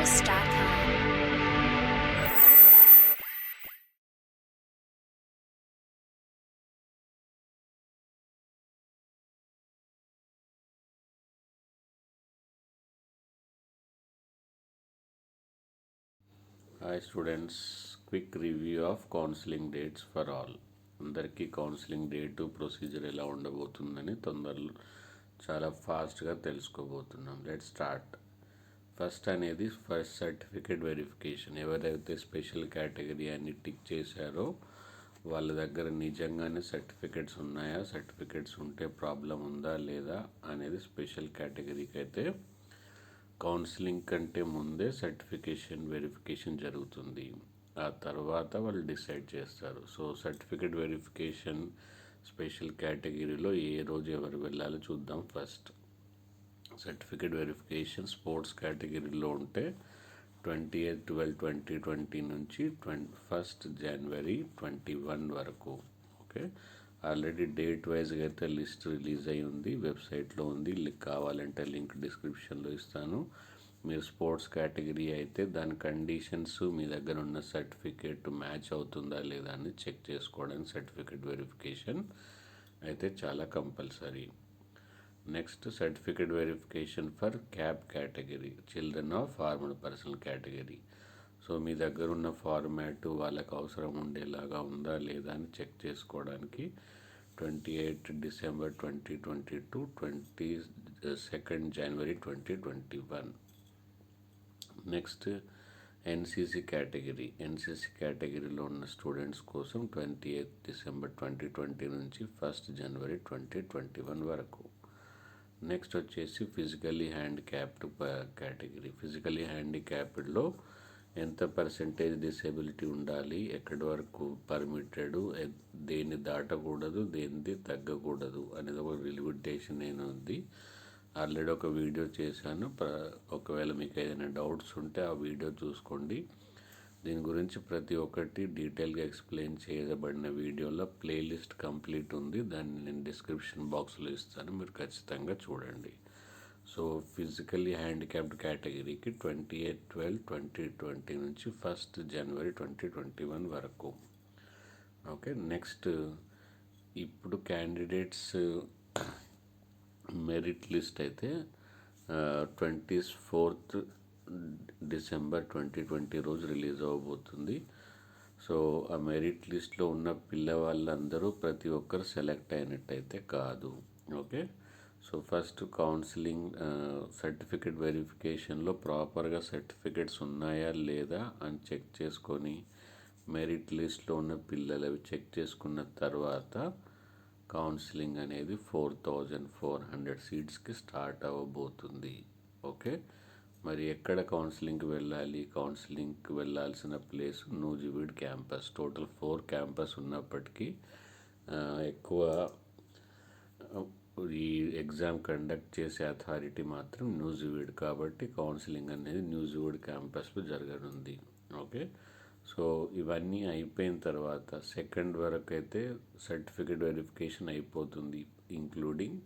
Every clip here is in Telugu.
rguktSeatAllotment.com. Hi students, quick review of counseling dates for all. అందరికీ కౌన్సిలింగ్ డేటు ప్రొసీజర్ ఎలా ఉండబోతుందని తొందరలో చాలా ఫాస్ట్గా తెలుసుకోబోతున్నాం. Let start. ఫస్ట్ అనేది ఫస్ట్ సర్టిఫికేట్ వెరిఫికేషన్. ఎవరైతే స్పెషల్ కేటగిరీ అని టిక్ చేశారో వాళ్ళ దగ్గర నిజంగానే సర్టిఫికేట్స్ ఉన్నాయా, సర్టిఫికేట్స్ ఉంటే ప్రాబ్లం ఉందా లేదా అనేది స్పెషల్ కేటగిరీకి అయితే కౌన్సిలింగ్ కంటే ముందే సర్టిఫికేషన్ వెరిఫికేషన్ జరుగుతుంది. ఆ తర్వాత వాళ్ళు డిసైడ్ చేస్తారు. సో సర్టిఫికేట్ వెరిఫికేషన్ స్పెషల్ కేటగిరీలో ఏ రోజు ఎవరు వెళ్ళాలో చూద్దాం. ఫస్ట్ సర్టిఫికేట్ వెరిఫికేషన్ స్పోర్ట్స్ కేటగిరీలో ఉంటే 28/12/2020 నుంచి 1 జనవరి 21 వరకు. ఓకే, ఆల్రెడీ డేట్ వైజ్గా అయితే లిస్ట్ రిలీజ్ అయి ఉంది, వెబ్సైట్లో ఉంది. కావాలంటే లింక్ డిస్క్రిప్షన్లో ఇస్తాను. మీరు స్పోర్ట్స్ కేటగిరీ అయితే దాని కండిషన్స్ మీ దగ్గర ఉన్న సర్టిఫికేట్ మ్యాచ్ అవుతుందా లేదా అని చెక్ చేసుకోవడానికి సర్టిఫికేట్ వెరిఫికేషన్ అయితే చాలా compulsory. Next certificate verification for CAP category, children of armed personnel category. So మీ దగ్గర ఉన్న ఫార్మాట్ వాళ్ళకు అవసరం ఉండేలాగా ఉందా లేదా అని చెక్ చేసుకోవడానికి 28 డిసెంబర్ 2022 22 జనవరి 2021. నెక్స్ట్ ఎన్సీసీ కేటగిరీలో ఉన్న స్టూడెంట్స్ కోసం 28 డిసెంబర్ 2020 నుంచి 1 జనవరి 2021 వరకు. నెక్స్ట్ వచ్చేసి ఫిజికల్లీ హ్యాండిక్యాప్డ్ కేటగిరీ. ఫిజికల్లీ హ్యాండిక్యాప్డ్లో ఎంత పర్సెంటేజ్ డిసేబిలిటీ ఉండాలి, ఎక్కడి వరకు పర్మిటెడ్, దేన్ని దాటకూడదు, దేన్ని తగ్గకూడదు అనేది ఒక లిమిటేషన్ ఉంది. ఆల్రెడీ ఒక వీడియో చేశాను. ఒకవేళ మీకు ఏదైనా డౌట్స్ ఉంటే ఆ వీడియో చూసుకోండి. దీని గురించి ప్రతి ఒక్కటి డీటెయిల్గా ఎక్స్ప్లెయిన్ చేయబడిన వీడియోలో ప్లేలిస్ట్ కంప్లీట్ ఉంది. దాన్ని నేను డిస్క్రిప్షన్ బాక్స్లో ఇస్తాను, మీరు ఖచ్చితంగా చూడండి. సో ఫిజికల్లీ హ్యాండిక్యాప్డ్ కేటగిరీకి 28/12/2020 నుంచి 1 జనవరి 2021 వరకు. ఓకే, నెక్స్ట్ ఇప్పుడు క్యాండిడేట్స్ మెరిట్ లిస్ట్ అయితే 24 డిసెంబర్ 2020 రోజు రిలీజ్ అవ్వబోతుంది. సో ఆ మెరిట్ లిస్ట్లో ఉన్న పిల్లవాళ్ళందరూ ప్రతి ఒక్కరు సెలెక్ట్ అయినట్టయితే కాదు. Okay, so first counselling certificate వెరిఫికేషన్లో ప్రాపర్గా సర్టిఫికేట్స్ ఉన్నాయా లేదా అని చెక్ చేసుకొని మెరిట్ లిస్ట్లో ఉన్న పిల్లలు అవి చెక్ చేసుకున్న తర్వాత కౌన్సిలింగ్ అనేది 4400 సీట్స్కి స్టార్ట్ అవ్వబోతుంది. ఓకే, మరి ఎక్కడ కౌన్సిలింగ్కి వెళ్ళాలి? కౌన్సిలింగ్కి వెళ్ళాల్సిన place Nuzvid campus. Total 4 campus ఉన్నప్పటికీ ఎక్కువ ఈ ఎగ్జామ్ కండక్ట్ చేసే అథారిటీ మాత్రం నూజివీడ్, కాబట్టి కౌన్సిలింగ్ అనేది నూజివీడ్ క్యాంపస్లో జరగనుంది. ఓకే, సో ఇవన్నీ అయిపోయిన తర్వాత 2 వరకు అయితే సర్టిఫికేట్ వెరిఫికేషన్ అయిపోతుంది, ఇంక్లూడింగ్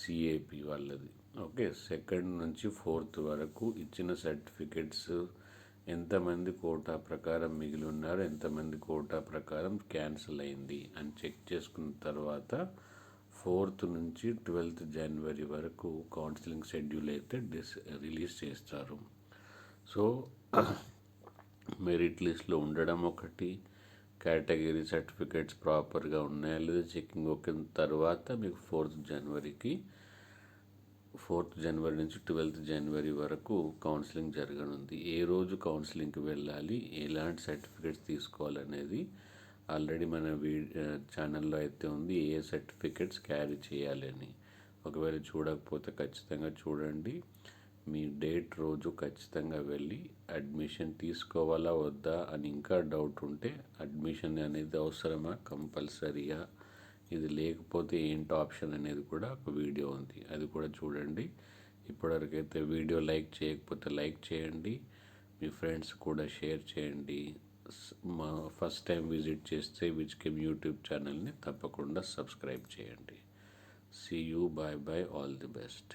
సిఏపి వాళ్ళది. ఓకే, 2 నుంచి 4 వరకు ఇచ్చిన సర్టిఫికేట్స్ ఎంతమంది కోటా ప్రకారం మిగిలి ఉన్నారు, ఎంతమంది కోటా ప్రకారం క్యాన్సిల్ అయింది అని చెక్ చేసుకున్న తర్వాత 4 నుంచి 12 జనవరి వరకు కౌన్సిలింగ్ షెడ్యూల్ అయితే రిలీజ్ చేస్తారు. సో మెరిట్ లిస్ట్లో ఉండడం ఒకటి, కేటగిరీ సర్టిఫికేట్స్ ప్రాపర్గా ఉన్నాయా లేదా చెకింగ్ ఒక తర్వాత మీకు 4 జనవరి నుంచి 12 జనవరి వరకు కౌన్సిలింగ్ జరగనుంది. ఏ రోజు కౌన్సిలింగ్కి వెళ్ళాలి, ఎలాంటి సర్టిఫికేట్స్ తీసుకోవాలనేది ఆల్రెడీ మన ఛానల్లో అయితే ఉంది, ఏ సర్టిఫికేట్స్ క్యారీ చేయాలి అని. ఒకవేళ చూడకపోతే ఖచ్చితంగా చూడండి. మీ డేట్ రోజు ఖచ్చితంగా వెళ్ళి అడ్మిషన్ తీసుకోవాలా వద్దా అని ఇంకా డౌట్ ఉంటే అడ్మిషన్ అనేది అవసరమా, కంపల్సరీగా, ఇది లేకపోతే ఏంటి ఆప్షన్ అనేది కూడా ఒక వీడియో ఉంది, అది కూడా చూడండి. ఇప్పటివరకైతే వీడియో లైక్ చేయకపోతే లైక్ చేయండి, మీ ఫ్రెండ్స్ కూడా షేర్ చేయండి. మా ఫస్ట్ టైం విజిట్ చేస్తే విజ్కెమ్ యూట్యూబ్ ఛానల్ని తప్పకుండా సబ్స్క్రైబ్ చేయండి. See you, bye bye, all the best.